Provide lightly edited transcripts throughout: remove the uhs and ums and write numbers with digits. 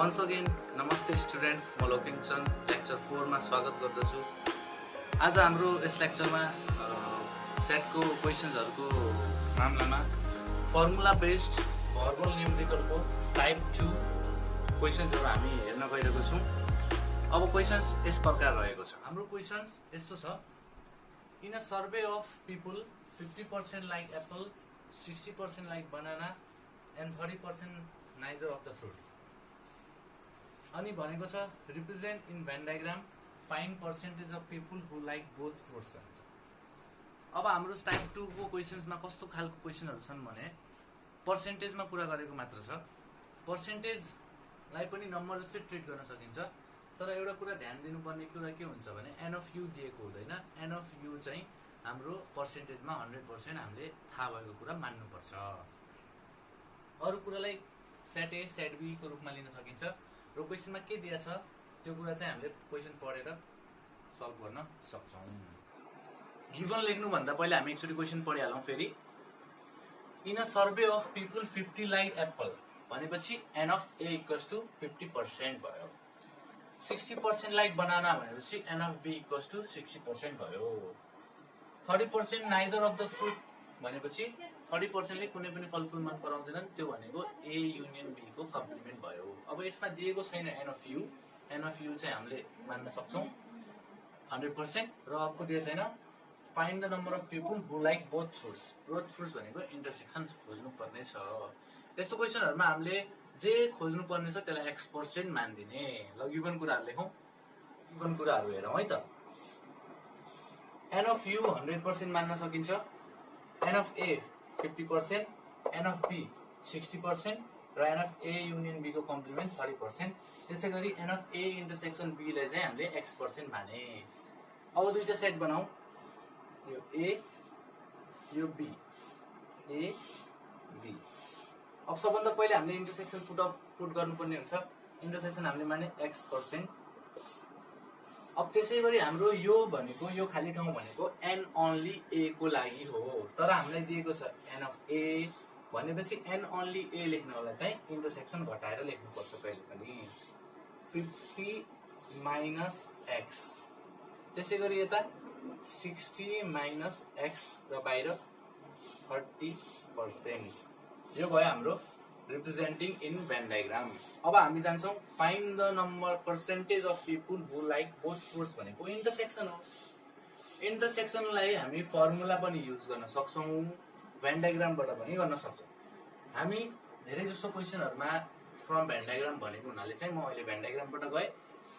Once again नमस्ते students, म लोकिङचन lecture 4 मा स्वागत गर्दछु। आज हाम्रो यस लेक्चरमा सेटको क्वेशन्सहरुको मामलामा फर्मुला बेस्ड भर्बल न्युमेरिकलको टाइप 2 क्वेशन्सहरु हामी हेर्न गइरहेको छौं। अब क्वेशन्स यस प्रकार रहेको छ। हाम्रो क्वेशन्स यस्तो छ: in a survey of people 50% like Apple, 60% like banana and 30% neither of the fruit. अनि भनेको छ represent in van diagram find percentage of people who like both fruits भन्छ। अब हाम्रो टाइप 2 को क्वेशन्समा कस्तो खालको क्वेशनहरु छन् भने पर्सेन्टेजमा कुरा गरेको मात्र छ। पर्सेन्टेजलाई पनि नम्बर जस्तै ट्रिट गर्न सकिन्छ, तर एउटा कुरा ध्यान दिनुपर्ने कुरा के हुन्छ भने एन अफ यु दिएको हुँदैन। एन अफ यु चाहिँ हाम्रो पर्सेन्टेजमा 100% हामीले थाहा भएको कुरा मान्नुपर्छ। अरु कुरालाई सेट ए सेट बी को रूपमा लिन सकिन्छ र क्वेशनमा के दिया छ त्यो कुरा चाहिँ हामीले क्वेशन पढेर सल्भ गर्न सक्छौं। गिभन लेख्नु भन्दा पहिले हामी एकचोटी क्वेशन पढिहालौं। फेरि in a survey of people 50 like apple भनेपछि n of A equals to 50% भयो। 60% लाइक बनाना भनेपछि n of B equals to 60% भयो। 30% नाइदर अफ द फ्रुट भनेपछि 30% ले कुनै पनि फलफुल मन पराउँदैनन्, त्यो भनेको ए युनियन बी को कम्प्लिमेन्ट भयो। अब यसमा दिएको छैन n of U. N of U चाहिँ हामीले मान्न सक्छौं 100% र अर्को दिएको छैन find the number of people who like both fruits. Both fruits भनेको इन्टरसेक्सन खोज्नु पर्ने छ। यस्तो क्वेशनहरुमा हामीले जे खोज्नु पर्ने छ त्यसलाई x% मान्दिने। ल गिभन कुराहरु लेखौं। गिभन कुराहरु हेरौं है त। एन अफ यु 100% मान्न सकिन्छ। N of A 50%, n of B 60% र n of A union B को कम्प्लिमेन्ट 30%। त्यसैगरी n of A intersection B लाई चाहिँ हामीले x% माने। अब दुईटा सेट बनाऊ, यो ए यो बी, ए बी। अब सबभन्दा पहिले हामीले इन्टरसेक्सन पुट गर्नुपर्ने हुन्छ। इन्टरसेक्सन हामीले माने x%। अब त्यसैगरी हाम्रो यो भनेको यो खाली ठाउँ भनेको एन ओन्ली ए को लागि हो, तर हामीलाई दिएको छ एन अफ ए भनेपछि एन ओन्ली ए लेख्नलाई चाहिँ इन्टरसेक्सन घटाएर लेख्नुपर्छ कहिले पनि। 50 माइनस x, त्यसैगरी यता 60 माइनस x र बाहिर 30%। यो भयो हाम्रो रिप्रेजेन्टिङ इन भेन डायग्राम। अब हामी जान्छौं find the number percentage of people who like both fruits भनेको इन्टरसेक्सन हो। इन्टरसेक्सनलाई हामी फर्मुला पनि युज गर्न सक्छौं, भेन डायग्रामबाट पनि गर्न सक्छौं। हामी धेरै जसो क्वेशनहरुमा फ्रम भेन डायग्राम भनेको हुनाले चाहिँ म अहिले भेन डायग्रामबाट गए।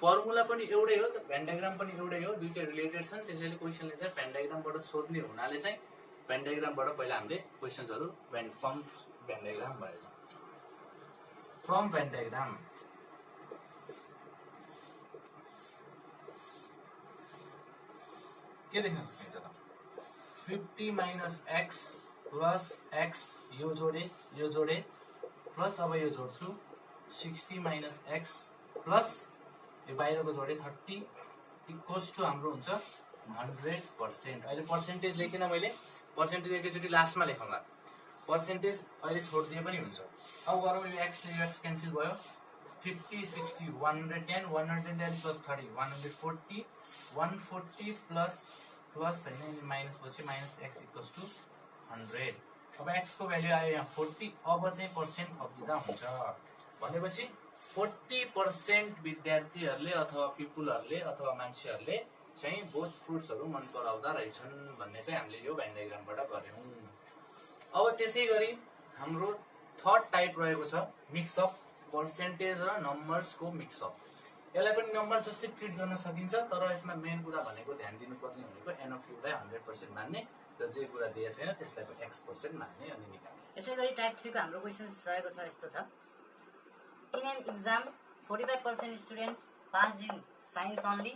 फर्मुला पनि एउटै हो, भेन डायग्राम पनि एउटै हो, दुईटा रिलेटेड छन्। त्यसैले क्वेशनले चाहिँ भेन डायग्रामबाट सोध्ने हुनाले चाहिँ भेन डायग्रामबाट पहिला हामीले क्वेशन्सहरु फ्रम भेन डायग्राम भनेछ। फ्रम भेन डायग्राम के देख्न सकिन्छ त 50 माइनस x प्लस x यो जोडे प्लस अब यो जोड्छु 60 माइनस x प्लस यो बाहिरको जोडे 30 इक्वल्स टु हाम्रो हुन्छ 100%। अहिले पर्सेन्टेज लेखिन मैले, पर्सेन्टेज एकैचोटी लास्टमा लेखौँला। पर्सेन्टेज अहिले छोड्दिए पनि हुन्छ। अब गरौँ, यो x ले यो x क्यान्सल भयो। 50 60 110 110 प्लस 30 140 140 प्लस हैन माइनस पछि माइनस x इक्वल्स टु 100। अब x को भ्यालु आयो यहाँ 40। अब चाहिँ पर्सेन्ट थपिदा हुन्छ भनेपछि 40% विद्यार्थीहरुले अथवा पिपुलहरुले अथवा मान्छेहरुले चाहिँ बोथ फ्रुट्सहरु मन पराउँदा रहेछन् भन्ने चाहिँ हामीले यो भेन डायग्रामबाट गर्यौं। अब त्यसैगरी हाम्रो थर्ड टाइप रहेको छ मिक्स अप, पर्सेन्टेज र नम्बर्स को मिक्स अप। यसलाई पनि नम्बर्स जस्तै ट्रिट गर्न सकिन्छ, तर यसमा मेन कुरा भनेको ध्यान दिनुपर्ने भनेको एन अफ यु लाई 100% मान्ने र जे कुरा दिएको छैन त्यसलाई x% मान्ने अनि निकाल्ने। त्यसैगरी टाइप 3 को हाम्रो क्वेशन्स रहेको छ यस्तो छ: in an exam 45% students passed in science only,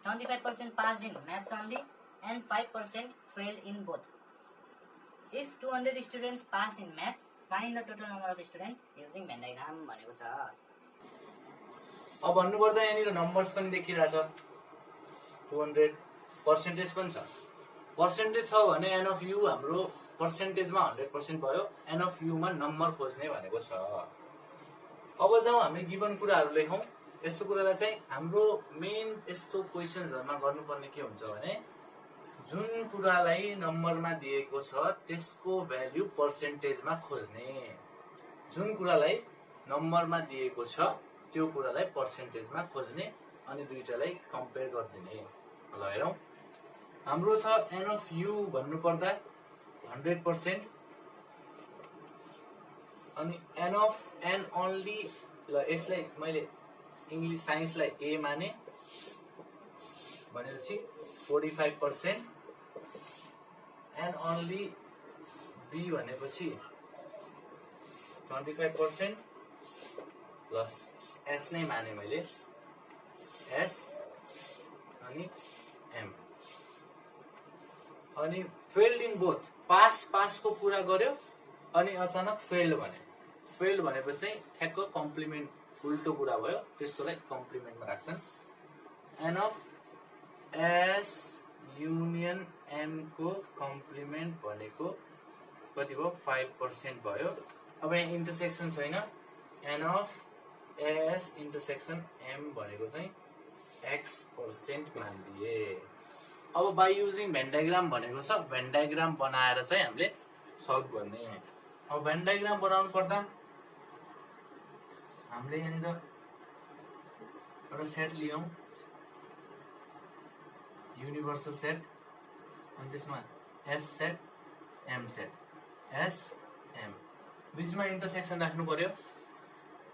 25% passed in maths only and 5% failed in both. If 200 students passed in math find the total number of student using Venn diagram भनेको छ। अब भन्नुपर्दा यहाँनिर numbers पनि देखिरहेछ, 200 percentage पनि छ। Percentage छ भने एन अफ यु हाम्रो पर्सेन्टेजमा 100% भयो। एन अफ यु मा नम्बर खोज्ने भनेको छ। अब जाउँ हामी गिभन कुराहरू लेखौँ। यस्तो कुरालाई चाहिँ हाम्रो मेन यस्तो क्वेसन्सहरुमा गर्नुपर्ने के हुन्छ भने जुन कुरालाई नम्बरमा दिएको छ त्यसको भ्यालु पर्सेन्टेजमा खोज्ने। जुन कुरालाई नम्बरमा दिएको छ त्यो कुरालाई पर्सेन्टेजमा खोज्ने अनि दुईटालाई कम्पेयर गरिदिने। ल हेरौँ, हाम्रो छ n अफ u भन्नु पर्दा 100% अनि n अफ n ओन्ली। ल यसलाई मैले इंग्लिश साइन्सलाई a माने भनेपछि 45% n ओन्ली b भनेपछि 25% प्लस s नै माने मैले s अनि m। अनि फेल्ड इन बोथ, पास को कुरा गर्यो अनि अचानक फेल्ड भने। फेल्ड भनेपछि चाहिँ ठ्याक्क कम्प्लिमेन्ट उल्टो कुरा भयो, त्यस्तोलाई कम्प्लिमेन्टमा राख्छन्। n of s union m को कम्प्लिमेन्ट भनेको कति भयो 5% भयो। अब यहाँ इन्टरसेक्सन छैन, n of s intersection m भनेको चाहिँ x% मानिदिए। अब बाई युजिङ भेन डायग्राम भनेको छ, भेन डायग्राम बनाएर चाहिँ हामीले सल्भ गर्ने। अब भेन डायग्राम बनाउनु पर्दा हामीले यहाँनिर एउटा सेट लियौं, युनिभर्सल सेट, अनि त्यसमा s set m set, s m बीचमा इन्टरसेक्सन राख्नु पर्यो।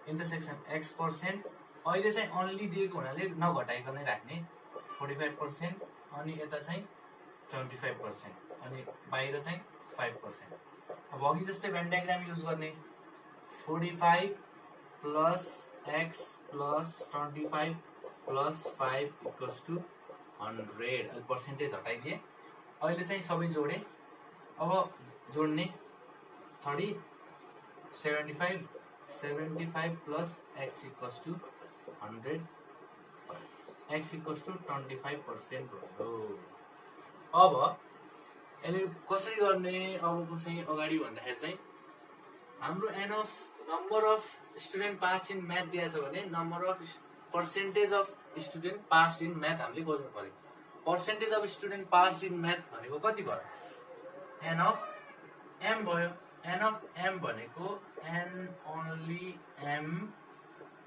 इन्टरसेक्सन x%, अहिले चाहिँ ओन्ली दिएको हुनाले नघटाइकनै राख्ने 45%, अनि यता चाहिँ 25%, अनि बाहिर चाहिँ 5%। अब अघि जस्तै भेन डायग्राम युज गर्ने, 45 plus x plus 25 plus 5 equals to 100। अब पर्सेन्टेज हटाइदिए, अहिले चाहिँ सबै जोडे। अब जोड्ने 30 75 plus x equals to 100, x equals to 25% भयो। अब यसले कसरी गर्ने, अब चाहिँ अगाडि भन्दाखेरि चाहिँ हाम्रो n of number of student pass in math दिएछ भने number of percentage of student pass in math हामीले खोज्नु पर्यो। Percentage of student pass in math भनेको कति भयो, n अफ m भयो। n अफ m भनेको n only m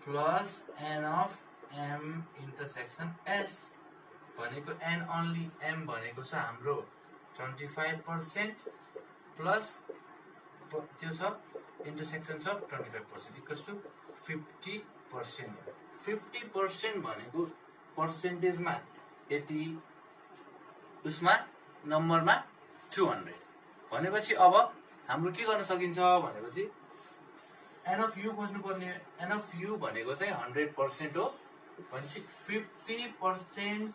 plus n of m intersection s भनेको n ओन्ली m भनेको छ हाम्रो 25% प्लस त्यो छ इन्टरसेक्सन छ 25% इक्वल्स टु 50%। 50% भनेको पर्सेन्टेजमा यति, उसमा नम्बरमा 200 भनेपछि अब हाम्रो के गर्न सकिन्छ भनेपछि n अफ u खोज्नु पर्ने। n अफ u भनेको चाहिँ 100% हो भनेपछि 50%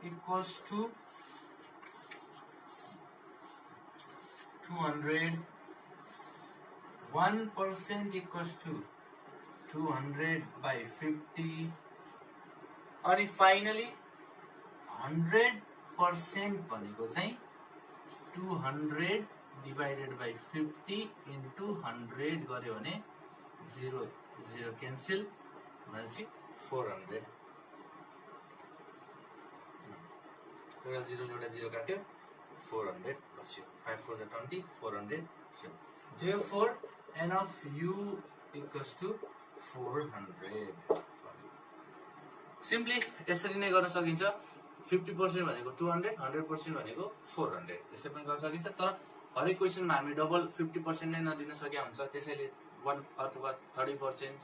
equals to 200, 1% equals to 200 by 50, अनि फाइनली 100% भनेको चाहिँ 200 डिवाइडेड बाई 50 इन्टु 100 गर्यो भने 0 0 क्यान्सल भनेपछि 400। एउटा 0 एउटा 0 काट्यो, 400 बस्यो। 5 4 20, 400 बस्यो। Therefore n of u equals to 400। Simply यसरी नै गर्न सकिन्छ। 50% भनेको 200, 100% भनेको 400, यसरी पनि गर्न सकिन्छ। तर हरेक क्वेसनमा हामी डबल 50% नै नदिन सकिया हुन्छ, त्यसैले 1 अथवा 30%,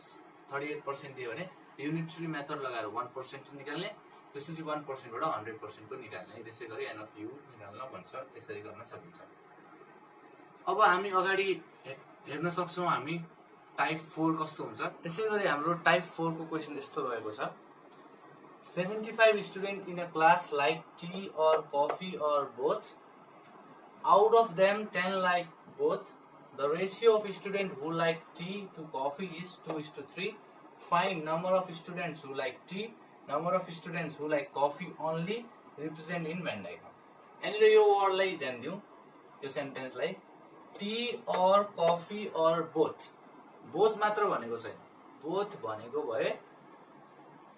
38% दियो भने युनिटरी मेथड लगाएर 1% निकाल्ने, त्यसपछि 1% बाट 100% को निकाल्ने, त्यसै गरी n of u निकाल्न भन्छ। त्यसरी गर्न सकिन्छ। अब हामी अगाडि हेर्न सक्छौं हामी टाइप 4 कस्तो हुन्छ। त्यसै गरी हाम्रो टाइप 4 को क्वेशन यस्तो रहेको छ, 75 students in a class like tea or coffee or both. Out of them 10 like both. The ratio of students who like tea to coffee is 2:3. Find number of students who like tea, number of students who like coffee only, represent in Venn diagram. And यो वर्डलाई ध्यान दिउँ, यो सेन्टेन्सलाई tea or coffee or both, both मात्र भनेको छैन, both भनेको भए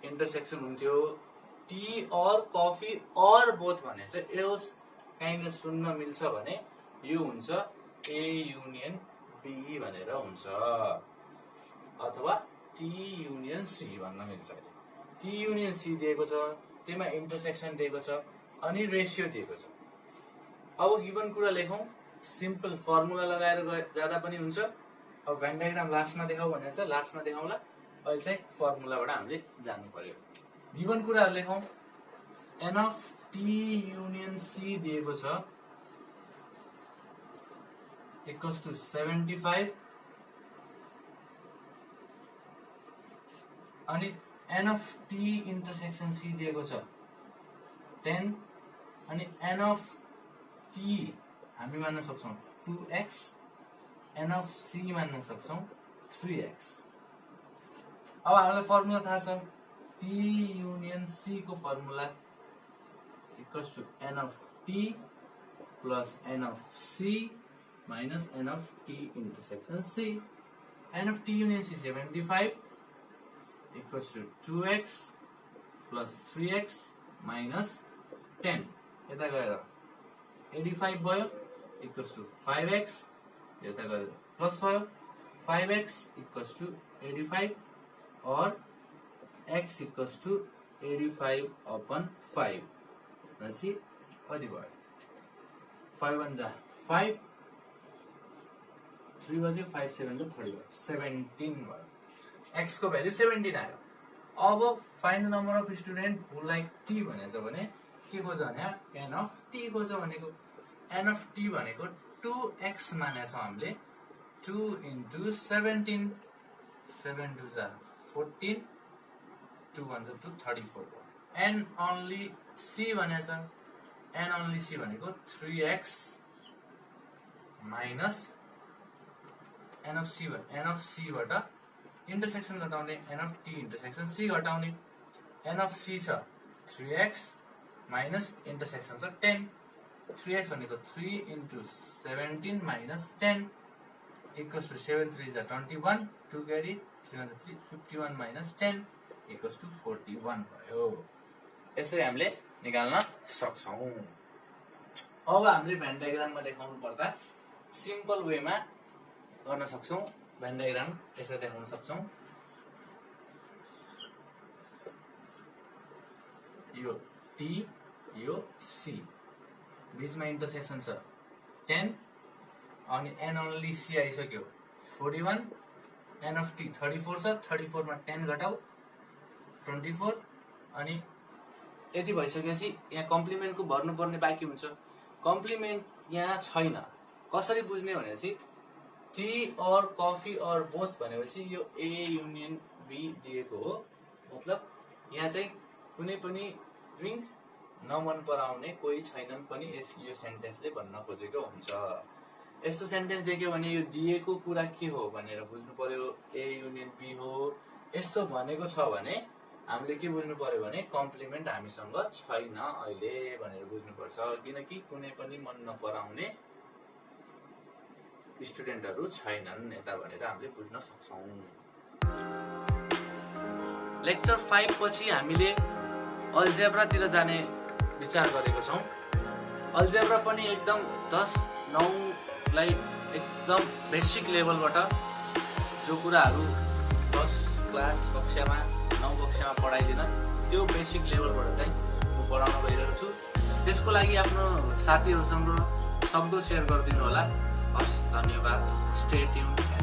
इन्टरसेक्सन हुन्थ्यो। टी और कफी और बोथ भने चाहिँ यो कहीँ सुन्न मिल्छ भने यो हुन्छ ए युनियन बी भनेर हुन्छ, अथवा टी युनियन सी भन्न मिल्छ। टी युनियन सी दिएको छ, त्यसमा इन्टरसेक्सन दिएको छ अनि रेसियो दिएको छ। अब गिभन कुरा लेखौँ, सिम्पल फर्मुला लगाएर जाँदा पनि हुन्छ। अब भेन डायग्राम लास्टमा देखाऊ भनेर चाहिँ लास्टमा देखाउँला, अहिले चाहिँ फर्मुलाबाट हामीले जानु पर्यो। गिभन कुराहरू लेखौँ, n of T union C दिएको छ इक्वल्स टु 75 अनि n of T intersection C दिएको छ 10 अनि एन अफ टी हामी मान्न सक्छौँ 2x, एन अफ सी मान्न सक्छौँ 3x। अब हामीलाई फर्मुला थाहा छ, टी युनियन सी को formula equals to n of T plus n of C minus n of T intersection C. N of T union C 75 equals to 2x plus 3x minus 10, यता गएर 85 भयो equals to 5x, यता गएर plus भयो 5x equals to 85 और x equals to 85 upon 5 भनेपछि कति भयो, 5 1 जा 5, 3 बज्यो 5 7 जा 30 भयो, 17 भयो। x को भ्यालु 17 आयो। अब find the number of student who like T भनेछ भने के खोज भने एन अफ टी खोज भनेको। एन अफ टी भनेको 2x मानेछौँ हामीले, 2 इन्टु 17, 7 2 जा 14, 2 1 जा 2 34 भयो। एन ओन्ली सी भनेछ, एन ओन्ली सी भनेको 3x minus n of C, n of C बाट इन्टरसेक्सन घटाउने, n of T intersection C घटाउने। एन अफ सी छ 3x माइनस इन्टरसेक्सन छ 10, 3x भनेको 3 इन्टु 17 माइनस 10 इक्वल्स टु 7 3 जा 21, 2 क्यारी 3 1 3 51 minus 10 equals to 41 भयो। यसरी हामीले निकाल्न सक्छौँ। अब हामीले भेन डायग्राममा देखाउनु पर्दा सिम्पल वेमा गर्न सक्छौँ। भेन डायग्राम यसरी देखाउन सक्छौँ, यो टी यो सी, बीचमा इन्टरसेक्सन छ 10 अनि एन ओन्ली सी आइसक्यो 41, एन अफ टी 34 छ, 34 मा 10 घटाउ 24 अनि यति भइसकेपछि यहाँ कम्प्लिमेन्टको भर्नुपर्ने बाँकी हुन्छ। कम्प्लिमेन्ट यहाँ छैन, कसरी बुझ्ने भनेपछि टी और कफी और बोथ भनेपछि यो ए युनियन बी दिएको हो, मतलब यहाँ चाहिँ कुनै पनि ड्रिङ्क नमन पराउने कोही छैनन् पनि यो सेन्टेन्सले भन्न खोजेको हुन्छ। यस्तो सेन्टेन्स देख्यो भने यो दिएको कुरा के हो भनेर बुझ्नु पर्यो, ए युनियन बी हो। यस्तो भनेको छ भने हामीले के बुझ्नु पर्यो भने कम्प्लिमेन्ट हामीसँग छैन अहिले भनेर बुझ्नुपर्छ, किनकि कुनै पनि मन नपराउने स्टुडेन्टहरू छैनन् यता भनेर हामीले बुझ्न सक्छौँ। लेक्चर 5 पछि हामीले अल्जेब्रातिर जाने विचार गरेको छौँ। अल्जेब्रा पनि एकदम 10-9 लाई एकदम बेसिक लेभलबाट जो कुराहरू 10 क्लास कक्षामा 9 कक्षामा पढाइदिन त्यो बेसिक लेभलबाट चाहिँ म पढाउन गइरहेको छु। त्यसको लागि आफ्नो साथीहरूसँग सक्दो सेयर गरिदिनु होला। हस्, धन्यवाद। Stay tune.